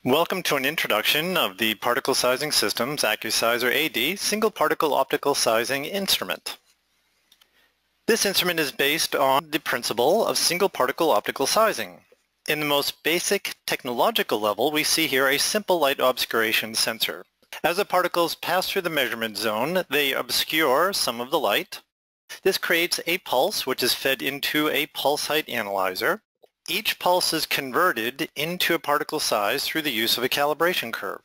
Welcome to an introduction of the Particle Sizing System's AccuSizer AD Single Particle Optical Sizing Instrument. This instrument is based on the principle of single particle optical sizing. In the most basic technological level, we see here a simple light obscuration sensor. As the particles pass through the measurement zone, they obscure some of the light. This creates a pulse which is fed into a pulse height analyzer. Each pulse is converted into a particle size through the use of a calibration curve.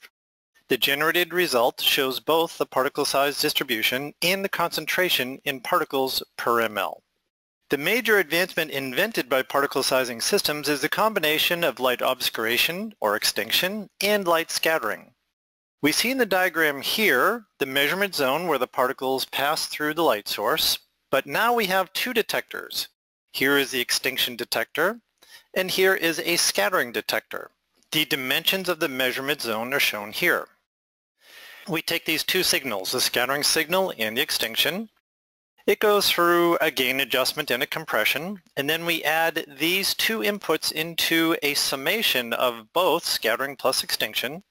The generated result shows both the particle size distribution and the concentration in particles per ml. The major advancement invented by particle sizing systems is the combination of light obscuration or extinction and light scattering. We see in the diagram here the measurement zone where the particles pass through the light source, but now we have two detectors. Here is the extinction detector, and here is a scattering detector. The dimensions of the measurement zone are shown here. We take these two signals, the scattering signal and the extinction. It goes through a gain adjustment and a compression, and then we add these two inputs into a summation of both scattering plus extinction,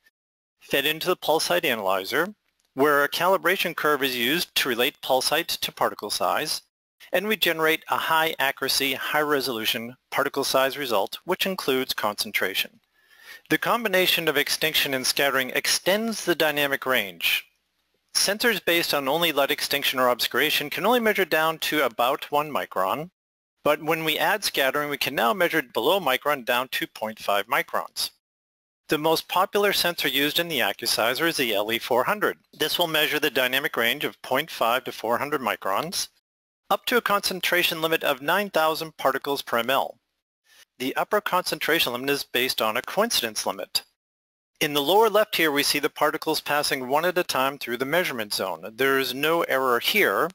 fed into the pulse height analyzer, where a calibration curve is used to relate pulse height to particle size, and we generate a high accuracy, high resolution particle size result, which includes concentration. The combination of extinction and scattering extends the dynamic range. Sensors based on only light extinction or obscuration can only measure down to about 1 micron, but when we add scattering, we can now measure below micron down to 0.5 microns. The most popular sensor used in the AccuSizer is the LE400. This will measure the dynamic range of 0.5 to 400 microns, up to a concentration limit of 9,000 particles per ml. The upper concentration limit is based on a coincidence limit. In the lower left here, we see the particles passing one at a time through the measurement zone. There is no error here,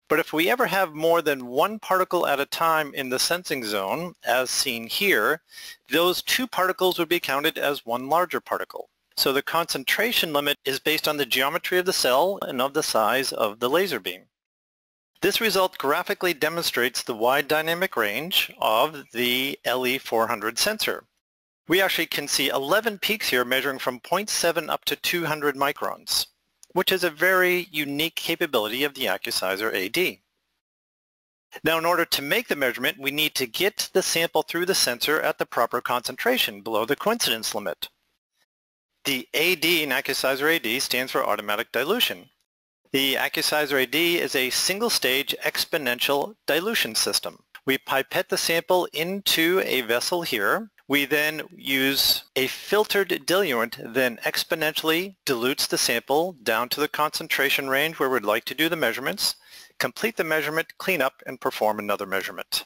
but if we ever have more than one particle at a time in the sensing zone, as seen here, those two particles would be counted as one larger particle. So the concentration limit is based on the geometry of the cell and of the size of the laser beam. This result graphically demonstrates the wide dynamic range of the LE400 sensor. We actually can see 11 peaks here measuring from 0.7 up to 200 microns, which is a very unique capability of the AccuSizer AD. Now, in order to make the measurement, we need to get the sample through the sensor at the proper concentration below the coincidence limit. The AD in AccuSizer AD stands for automatic dilution. The AccuSizer AD is a single-stage exponential dilution system. We pipette the sample into a vessel here. We then use a filtered diluent, then exponentially dilutes the sample down to the concentration range where we'd like to do the measurements, complete the measurement, clean up, and perform another measurement.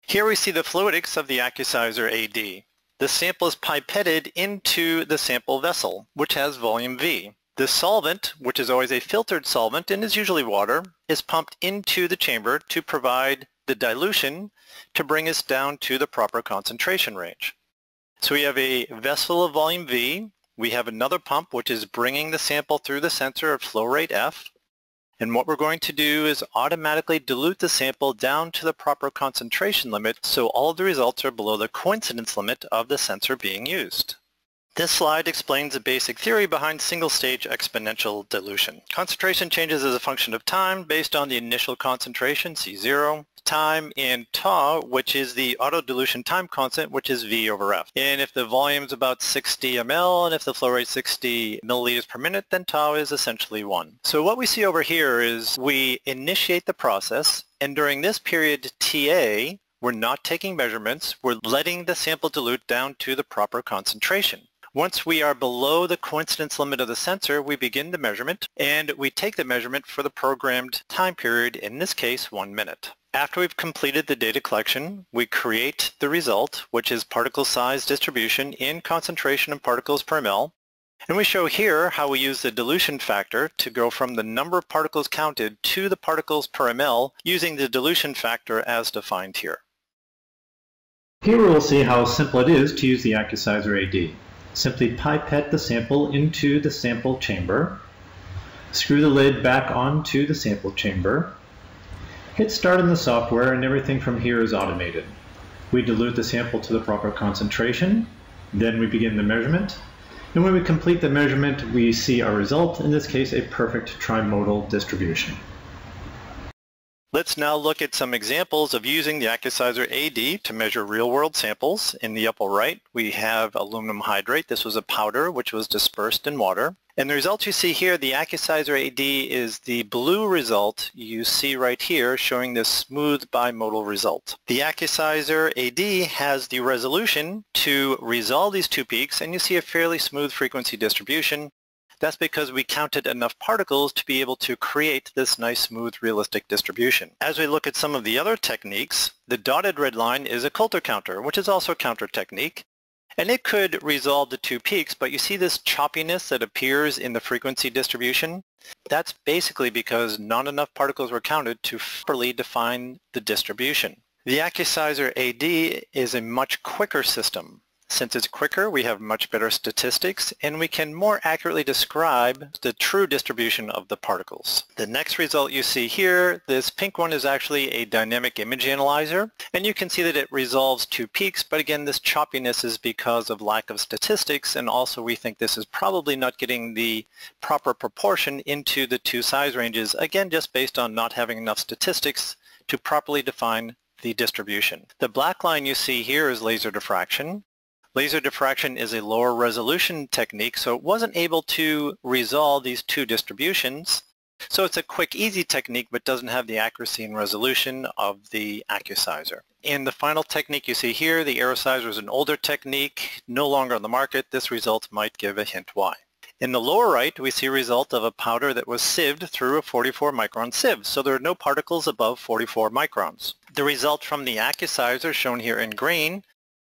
Here we see the fluidics of the AccuSizer AD. The sample is pipetted into the sample vessel, which has volume V. The solvent, which is always a filtered solvent and is usually water, is pumped into the chamber to provide the dilution to bring us down to the proper concentration range. So we have a vessel of volume V, we have another pump which is bringing the sample through the sensor at flow rate F, and what we're going to do is automatically dilute the sample down to the proper concentration limit so all of the results are below the coincidence limit of the sensor being used. This slide explains the basic theory behind single-stage exponential dilution. Concentration changes as a function of time based on the initial concentration, C0, time, and tau, which is the auto-dilution time constant, which is V over F. And if the volume is about 60 ml and if the flow rate is 60 milliliters per minute, then tau is essentially 1. So what we see over here is we initiate the process, and during this period TA, we're not taking measurements, we're letting the sample dilute down to the proper concentration. Once we are below the coincidence limit of the sensor, we begin the measurement, and we take the measurement for the programmed time period, in this case 1 minute. After we've completed the data collection, we create the result, which is particle size distribution in concentration of particles per ml, and we show here how we use the dilution factor to go from the number of particles counted to the particles per ml using the dilution factor as defined here. Here we will see how simple it is to use the AccuSizer AD. Simply pipette the sample into the sample chamber, screw the lid back onto the sample chamber, hit start in the software, and everything from here is automated. We dilute the sample to the proper concentration, Then we begin the measurement. And when we complete the measurement, we see our result, in this case, a perfect trimodal distribution. Let's now look at some examples of using the AccuSizer AD to measure real-world samples. In the upper right, we have aluminum hydrate. This was a powder which was dispersed in water. And the results you see here, the AccuSizer AD is the blue result you see right here, showing this smooth bimodal result. The AccuSizer AD has the resolution to resolve these two peaks, and you see a fairly smooth frequency distribution. That's because we counted enough particles to be able to create this nice, smooth, realistic distribution. As we look at some of the other techniques, the dotted red line is a Coulter counter, which is also a counter technique. And it could resolve the two peaks, but you see this choppiness that appears in the frequency distribution? That's basically because not enough particles were counted to properly define the distribution. The AccuSizer AD is a much quicker system. Since it's quicker, we have much better statistics, and we can more accurately describe the true distribution of the particles. The next result you see here, this pink one, is actually a dynamic image analyzer, and you can see that it resolves two peaks, but again, this choppiness is because of lack of statistics, and also we think this is probably not getting the proper proportion into the two size ranges, again, just based on not having enough statistics to properly define the distribution. The black line you see here is laser diffraction. Laser diffraction is a lower resolution technique, so it wasn't able to resolve these two distributions. So it's a quick, easy technique, but doesn't have the accuracy and resolution of the AccuSizer. And the final technique you see here, the AccuSizer, is an older technique, no longer on the market. This result might give a hint why. In the lower right, we see a result of a powder that was sieved through a 44 micron sieve, so there are no particles above 44 microns. The result from the AccuSizer, shown here in green,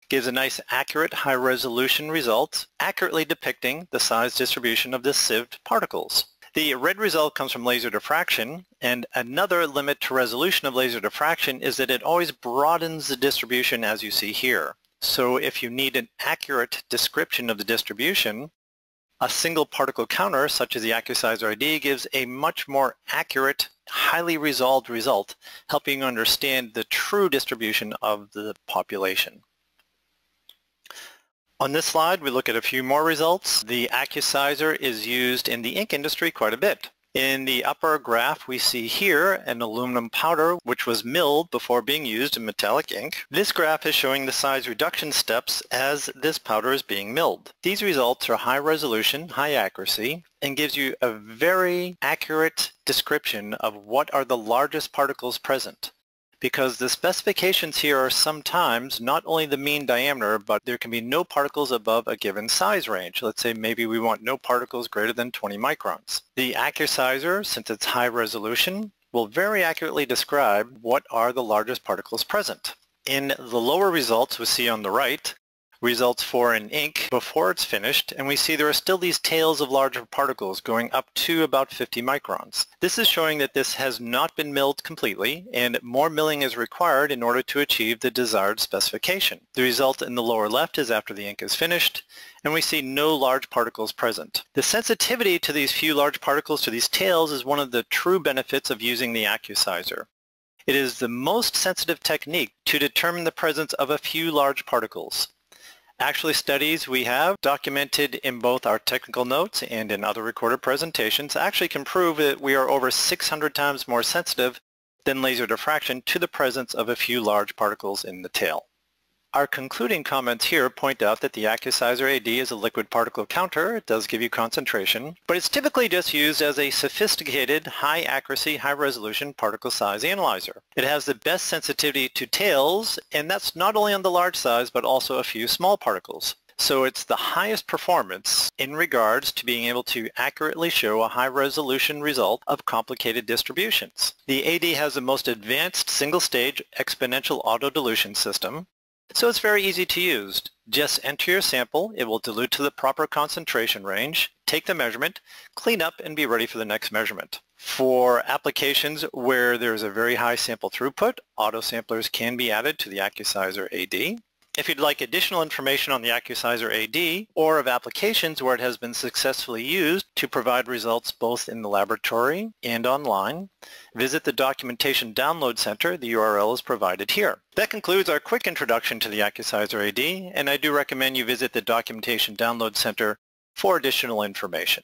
gives a nice, accurate, high-resolution result, accurately depicting the size distribution of the sieved particles. The red result comes from laser diffraction, and another limit to resolution of laser diffraction is that it always broadens the distribution as you see here. So if you need an accurate description of the distribution, a single particle counter, such as the AccuSizer AD, gives a much more accurate, highly resolved result, helping you understand the true distribution of the population. On this slide, we look at a few more results. The AccuSizer is used in the ink industry quite a bit. In the upper graph, we see here an aluminum powder which was milled before being used in metallic ink. This graph is showing the size reduction steps as this powder is being milled. These results are high resolution, high accuracy, and gives you a very accurate description of what are the largest particles present. Because the specifications here are sometimes not only the mean diameter, but there can be no particles above a given size range. Let's say maybe we want no particles greater than 20 microns. The AccuSizer, since it's high resolution, will very accurately describe what are the largest particles present. In the lower results we see on the right, results for an ink before it's finished, and we see there are still these tails of larger particles going up to about 50 microns. This is showing that this has not been milled completely, and more milling is required in order to achieve the desired specification. The result in the lower left is after the ink is finished, and we see no large particles present. The sensitivity to these few large particles, to these tails, is one of the true benefits of using the AccuSizer. It is the most sensitive technique to determine the presence of a few large particles. Actually, studies we have documented in both our technical notes and in other recorded presentations actually can prove that we are over 600 times more sensitive than laser diffraction to the presence of a few large particles in the tail. Our concluding comments here point out that the AccuSizer AD is a liquid particle counter. It does give you concentration, but it's typically just used as a sophisticated, high accuracy, high resolution particle size analyzer. It has the best sensitivity to tails, and that's not only on the large size, but also a few small particles. So it's the highest performance in regards to being able to accurately show a high resolution result of complicated distributions. The AD has the most advanced single-stage exponential auto-dilution system. So it's very easy to use. Just enter your sample, it will dilute to the proper concentration range, take the measurement, clean up, and be ready for the next measurement. For applications where there's a very high sample throughput, auto samplers can be added to the AccuSizer AD. If you'd like additional information on the AccuSizer AD or of applications where it has been successfully used to provide results both in the laboratory and online, visit the Documentation Download Center. The URL is provided here. That concludes our quick introduction to the AccuSizer AD, and I do recommend you visit the Documentation Download Center for additional information.